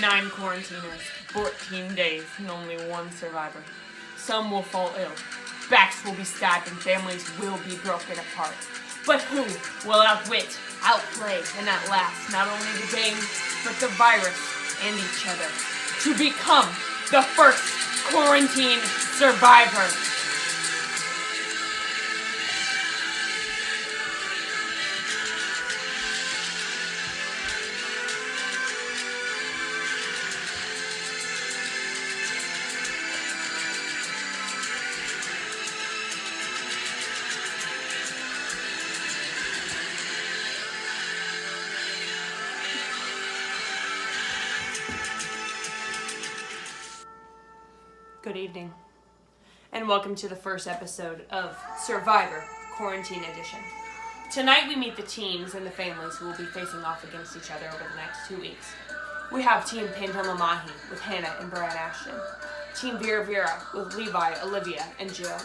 Nine quarantiners, 14 days, and only one survivor. Some will fall ill, backs will be stabbed, and families will be broken apart. But who will outwit, outplay, and outlast not only the game, but the virus and each other to become the first quarantine survivor? Good evening, and welcome to the first episode of Survivor Quarantine Edition. Tonight we meet the teams and the families who will be facing off against each other over the next 2 weeks. We have Team Pandemamahi with Hannah and Brad Ashton, Team Vera Vera with Levi, Olivia, and Jill.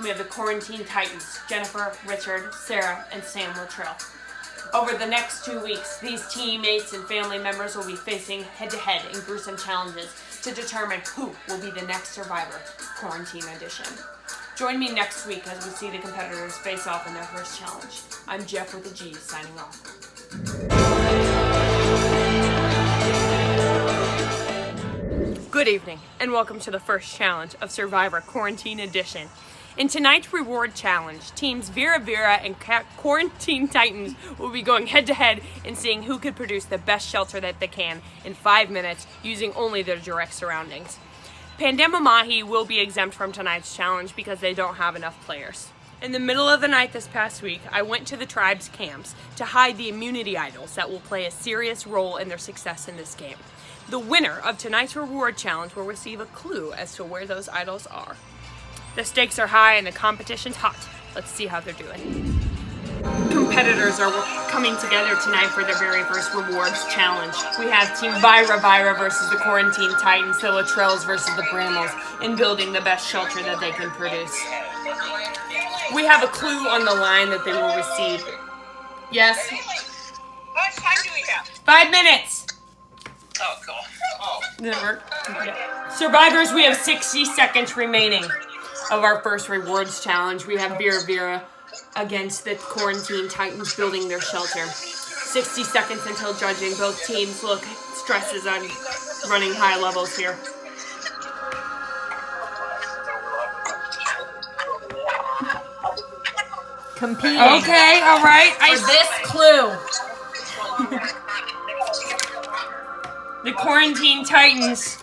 We have the Quarantine Titans, Jennifer, Richard, Sarah, and Sam Luttrell. Over the next 2 weeks, these teammates and family members will be facing head-to-head in gruesome challenges to determine who will be the next survivor, Quarantine Edition. Join me next week as we see the competitors face off in their first challenge. I'm Jeff with a G, signing off. Good evening, and welcome to the first challenge of Survivor Quarantine Edition. In tonight's reward challenge, teams Vera Vera and Quarantine Titans will be going head-to-head and seeing who could produce the best shelter that they can in 5 minutes using only their direct surroundings. Pandemamahi will be exempt from tonight's challenge because they don't have enough players. In the middle of the night this past week, I went to the tribe's camps to hide the immunity idols that will play a serious role in their success in this game. The winner of tonight's reward challenge will receive a clue as to where those idols are. The stakes are high and the competition's hot. Let's see how they're doing. Competitors are coming together tonight for their very first rewards challenge. We have Team Vira versus the Quarantine Titans, the Luttrells versus the Brambles, in building the best shelter that they can produce. We have a clue on the line that they will receive. Yes? How much time do we have? 5 minutes! Oh, cool. Oh. Did it work? Yeah. Survivors, we have 60 seconds remaining of our first rewards challenge. We have Vera Vera against the Quarantine Titans building their shelter. 60 seconds until judging. Both teams look stresses on running high levels here. Competing. Okay, all right. For this clue. The Quarantine Titans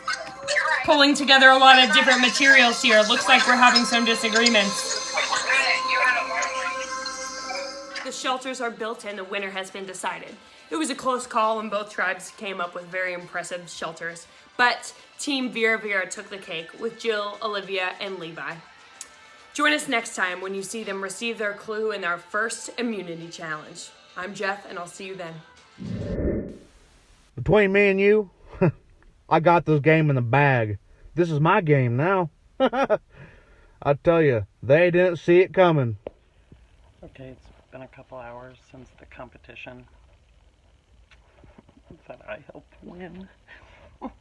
pulling together a lot of different materials here. Looks like we're having some disagreements. The shelters are built and the winner has been decided. It was a close call and both tribes came up with very impressive shelters. But Team Vera Vera took the cake with Jill, Olivia, and Levi. Join us next time when you see them receive their clue in their first immunity challenge. I'm Jeff and I'll see you then. Between me and you, I got this game in the bag. This is my game now. I tell you, they didn't see it coming. Okay, it's been a couple hours since the competition that I helped win. Sorry,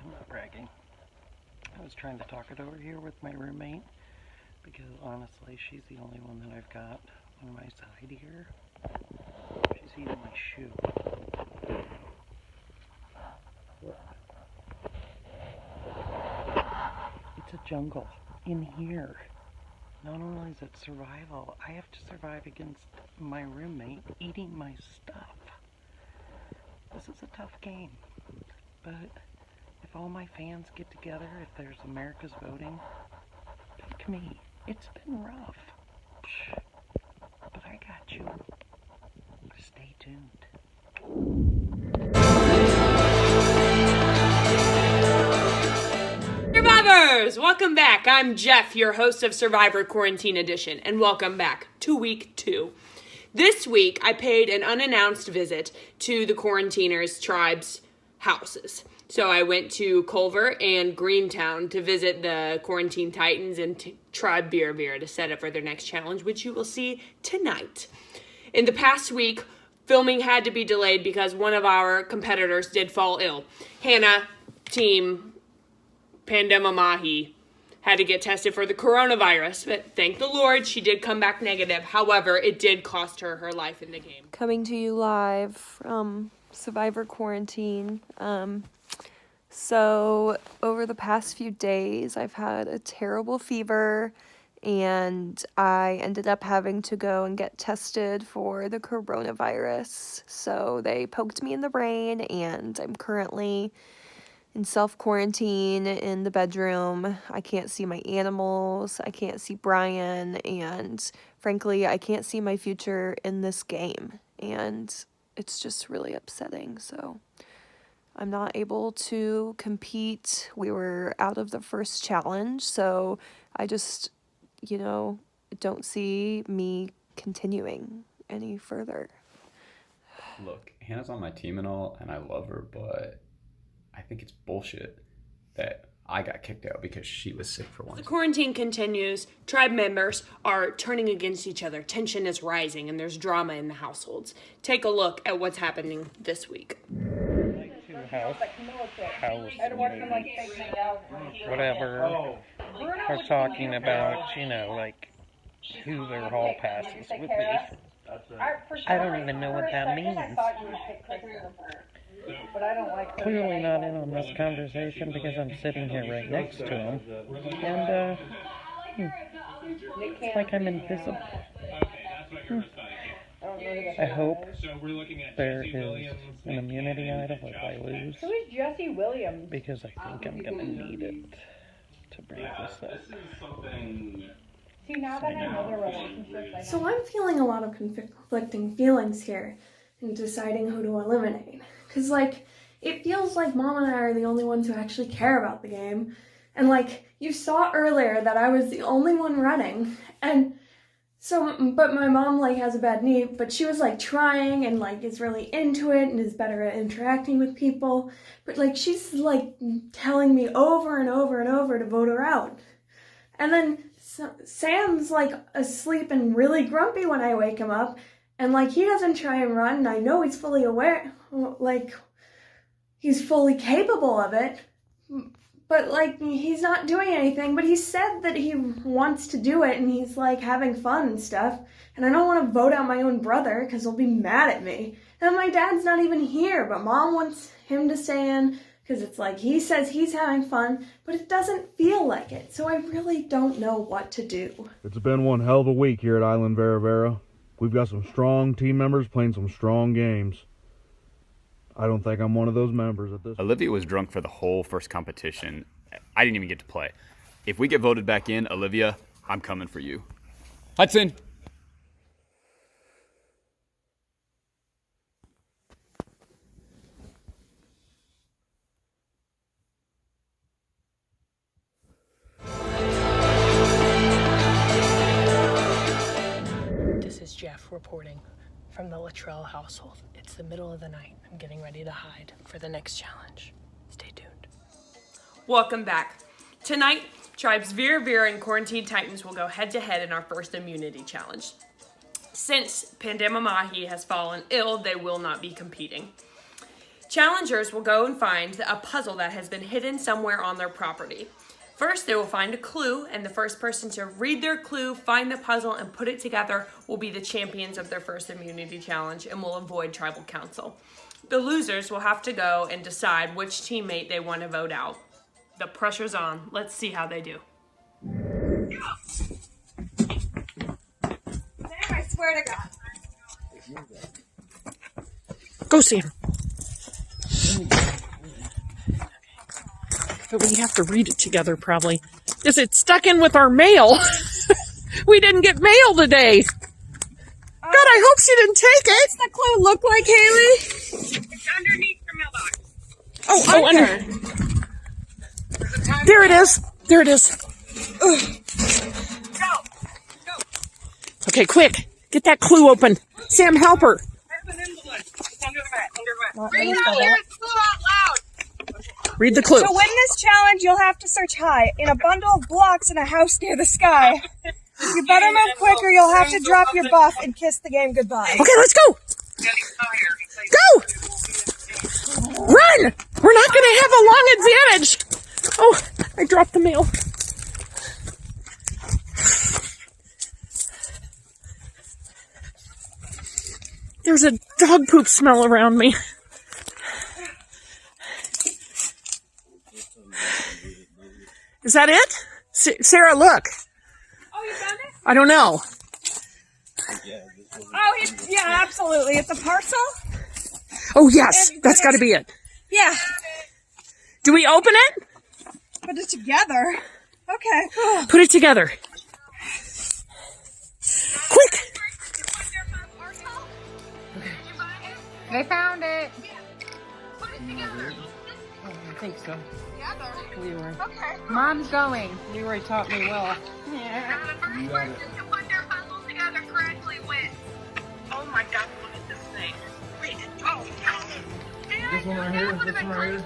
I'm not bragging. I was trying to talk it over here with my roommate because honestly, she's the only one that I've got on my side here. She's eating my shoe. It's a jungle in here. not only is it survival, I have to survive against my roommate eating my stuff. This is a tough game, but if all my fans get together, if there's America's voting, pick me. It's been rough, but I got you. Stay tuned. Survivors! Welcome back. I'm Jeff, your host of Survivor Quarantine Edition, and welcome back to week 2. This week, I paid an unannounced visit to the quarantiners' tribes' houses. So I went to Culver and Greentown to visit the Quarantine Titans and Tribe Vera to set up for their next challenge, which you will see tonight. In the past week, filming had to be delayed because one of our competitors did fall ill. Hannah, team Pandemamahi, had to get tested for the coronavirus, but thank the Lord she did come back negative. However, it did cost her her life in the game. Coming to you live from Survivor Quarantine. So over the past few days, I've had a terrible fever, and I ended up having to go and get tested for the coronavirus. So they poked me in the brain, and I'm currently in self-quarantine in the bedroom. I can't see my animals, I can't see Brian, and frankly, I can't see my future in this game, and it's just really upsetting. So I'm not able to compete. We were out of the first challenge, so I just, don't see me continuing any further. Look, Hannah's on my team and all, and I love her, but I think it's bullshit that I got kicked out because she was sick for once. The quarantine continues. Tribe members are turning against each other. Tension is rising, and there's drama in the households. Take a look at what's happening this week. House whatever. We're talking about, who their hall passes would be. I don't even know what that means. Clearly not in on this conversation because I'm sitting here right next to him. And, it's like I'm invisible. I hope there is an immunity idol if I lose. Who is Jesse Williams? Because I think I'm going to need it to bring this up. See, now that I know their relationship, So I'm feeling a lot of conflicting feelings here in deciding who to eliminate. Because, it feels like Mom and I are the only ones who actually care about the game. And, you saw earlier that I was the only one running. And so, but my mom, has a bad knee, but she was, trying and, is really into it and is better at interacting with people. But, she's, telling me over and over and over to vote her out. And then Sam's, asleep and really grumpy when I wake him up. And, he doesn't try and run, and I know he's fully aware, he's fully capable of it. But, he's not doing anything, but he said that he wants to do it, and he's, having fun and stuff. And I don't want to vote out my own brother, because he'll be mad at me. And my dad's not even here, but Mom wants him to stay in, because it's he says he's having fun, but it doesn't feel like it. So I really don't know what to do. It's been one hell of a week here at Island Vera. We've got some strong team members playing some strong games. I don't think I'm one of those members at this. Olivia was drunk for the whole first competition. I didn't even get to play. If we get voted back in, Olivia, I'm coming for you. Hudson! This is Jeff reporting from the Luttrell household. It's the middle of the night. I'm getting ready to hide for the next challenge. Stay tuned. Welcome back. Tonight, Tribes Vera and Quarantine Titans will go head-to-head in our first immunity challenge. Since Pandemamahi has fallen ill, they will not be competing. Challengers will go and find a puzzle that has been hidden somewhere on their property. First, they will find a clue, and the first person to read their clue, find the puzzle, and put it together will be the champions of their first immunity challenge and will avoid tribal council. The losers will have to go and decide which teammate they want to vote out. The pressure's on. Let's see how they do. swear to God. Go, Sam. But we have to read it together, probably. Is it stuck in with our mail? We didn't get mail today. God, I hope she didn't take it. What's the clue look like, Haley? It's underneath your mailbox. Oh, under. There it is. There it is. Go. Okay, quick. Get that clue open. Sam, help her. There's an envelope. It's under the mat. Read out your clue out loud. Read the clue. To win this challenge, you'll have to search high in a bundle of blocks in a house near the sky. You better move quicker. You'll have to drop your buff and kiss the game goodbye. Okay, let's go. Go. Run. We're not going to have a long advantage. Oh, I dropped the mail. There's a dog poop smell around me. Is that it? Sarah, look. Oh, you found it? I don't know. Oh, yeah, absolutely. It's a parcel? Oh, yes. That's got to be it. Yeah. Do we open it? Put it together. Okay. Put it together. Quick. They found it. Put it together. I think so. Together. Leroy. Okay. Mom's going. Leroy taught me well. Now the first person to put their puzzle together correctly wins. Oh my God! Look at this thing. Wait. Oh. This one right here? This one right here?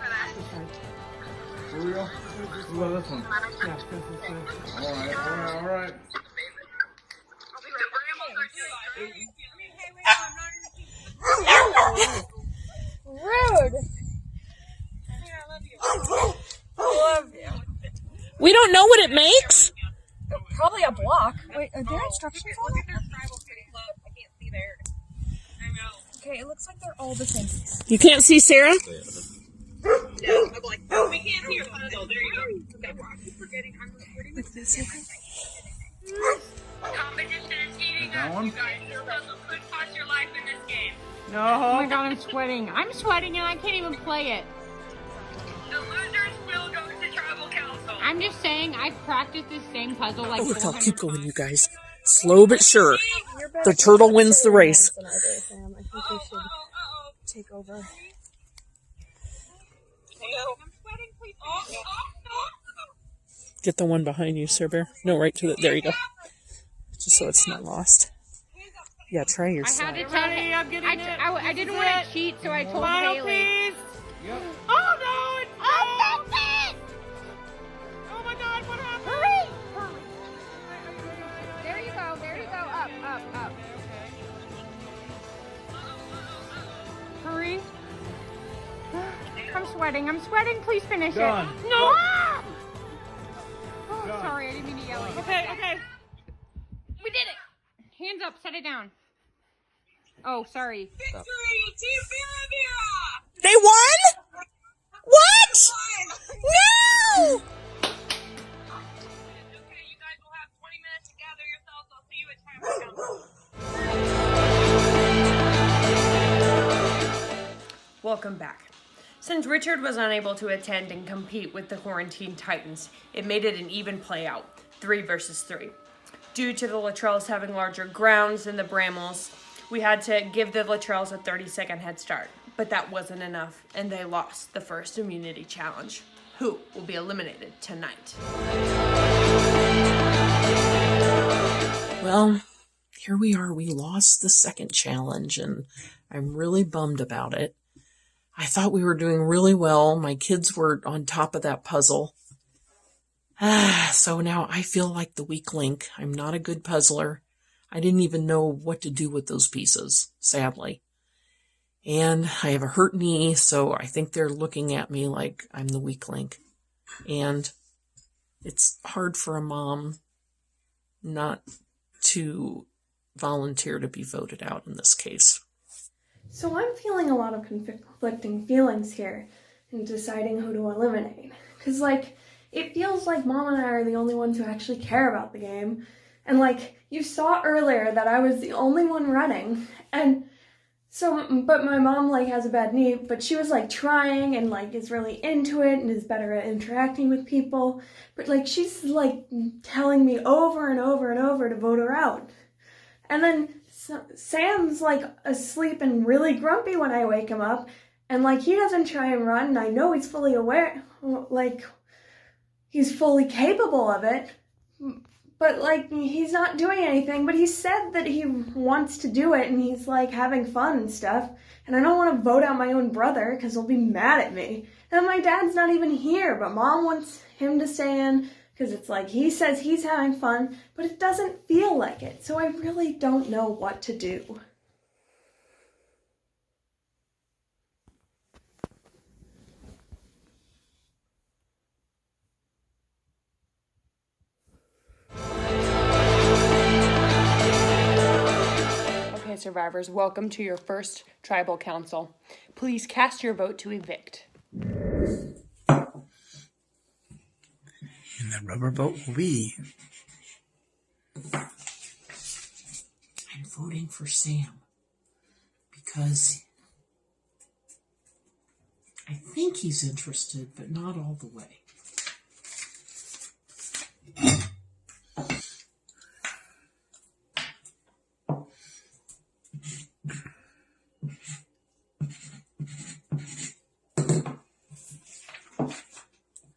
For real? What about this one? All right. Rude. We don't know what it makes. Probably a block. Wait, are there instructions on it? Okay, it looks like they're all the same. You can't see Sarah? I'm like, oh, we can't hear the puzzle. There you go. Okay, well, I keep forgetting I'm recording this. Competition is heating up, you guys. This puzzle could cost your life in this game. Oh my God, I'm sweating. I'm sweating and I can't even play it. The losers will go to tribal council. I'm just saying, I've practiced this same puzzle like Oh, it's all 400 keep going, you guys. Slow but sure. The turtle wins the race. I think we should take over. I'm sweating, please. Oh. Get the one behind you, Sir Bear. No, right to the... There you go. Just so it's not lost. Yeah, try your I had side. to tell Honey, I'm getting it. I didn't want to cheat, so I told Final Haley. piece. Yep. Oh, no, it's oh, my God, what happened? Hurry! There you go, up. Hurry. I'm sweating, please finish Done. it. No! Ah! Oh, sorry, I didn't mean to yell at you. Okay. We did it! Hands up, set it down. Oh, sorry. Victory, Team Vera Vera! They won? What? No! Okay, you guys will have 20 minutes to gather yourselves. I'll see you at tribal council. Welcome back. Since Richard was unable to attend and compete with the Quarantine Titans, it made it an even play out, 3 versus 3. Due to the Luttrells having larger grounds than the Bramwells, we had to give the Luttrells a 30-second head start. But that wasn't enough, and they lost the first immunity challenge. Who will be eliminated tonight? Well, here we are. We lost the second challenge, and I'm really bummed about it. I thought we were doing really well. My kids were on top of that puzzle. So now I feel like the weak link. I'm not a good puzzler. I didn't even know what to do with those pieces, sadly. And I have a hurt knee, so I think they're looking at me like I'm the weak link. And it's hard for a mom not to volunteer to be voted out in this case. So I'm feeling a lot of conflicting feelings here in deciding who to eliminate. Because, it feels like Mom and I are the only ones who actually care about the game. And like, you saw earlier that I was the only one running. And so, but my mom like has a bad knee, but she was like trying and like is really into it and is better at interacting with people. But like, she's like telling me over and over and over to vote her out. And then Sam's like asleep and really grumpy when I wake him up. And like, he doesn't try and run. And I know he's fully aware, like he's fully capable of it. But like, he's not doing anything, but he said that he wants to do it and he's like having fun and stuff. And I don't want to vote out my own brother because he'll be mad at me. And my dad's not even here, but mom wants him to stay in because it's like, he says he's having fun, but it doesn't feel like it. So I really don't know what to do. Okay, survivors, welcome to your first tribal council. Please cast your vote to evict. And the rubber vote will be... I'm voting for Sam because I think he's interested, but not all the way.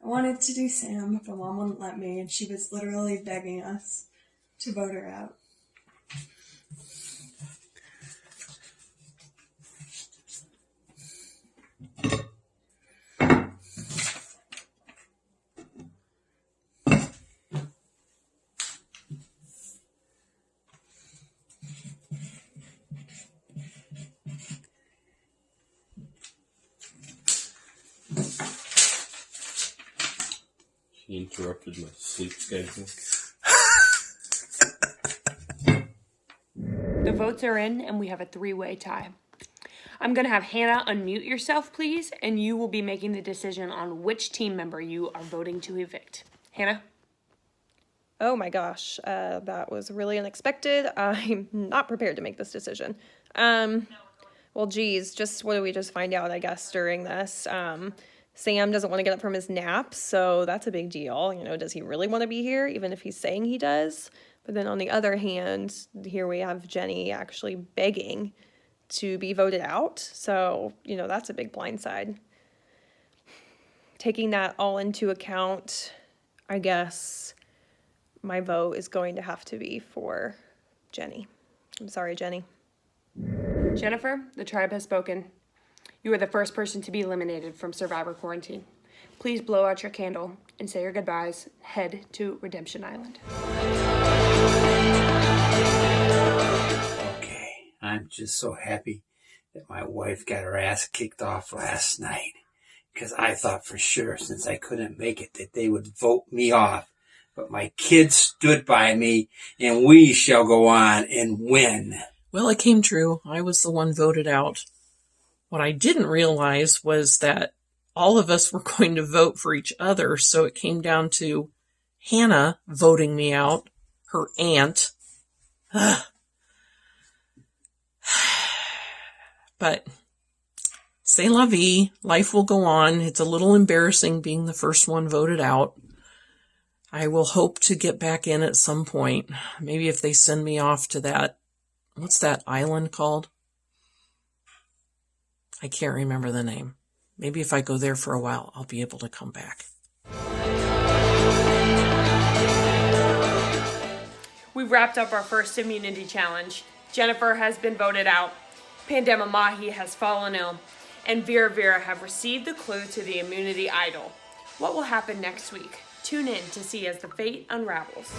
I wanted to do Sam, but Mom wouldn't let me, and she was literally begging us to vote her out. She interrupted my sleep schedule. The votes are in, and we have a 3-way tie. I'm going to have Hannah unmute yourself, please, and you will be making the decision on which team member you are voting to evict. Hannah? Oh my gosh, that was really unexpected. I'm not prepared to make this decision. Well, geez, what did we just find out, I guess, during this? Sam doesn't want to get up from his nap, so that's a big deal. You know, does he really want to be here, even if he's saying he does? But then on the other hand, here we have Jenny actually begging to be voted out. So, you know, that's a big blindside. Taking that all into account, I guess my vote is going to have to be for Jenny. I'm sorry, Jenny. Jennifer, the tribe has spoken. You are the first person to be eliminated from Survivor Quarantine. Please blow out your candle and say your goodbyes. Head to Redemption Island. Okay, I'm just so happy that my wife got her ass kicked off last night. Because I thought for sure, since I couldn't make it, that they would vote me off. But my kids stood by me, and we shall go on and win. Well, it came true. I was the one voted out. What I didn't realize was that all of us were going to vote for each other, so it came down to Hannah voting me out, her aunt. But c'est la vie. Life will go on. It's a little embarrassing being the first one voted out. I will hope to get back in at some point. Maybe if they send me off to that, what's that island called? I can't remember the name. Maybe if I go there for a while, I'll be able to come back. We've wrapped up our first immunity challenge. Jennifer has been voted out. Pandema Mahi has fallen ill. And Vera Vera have received the clue to the immunity idol. What will happen next week? Tune in to see as the fate unravels.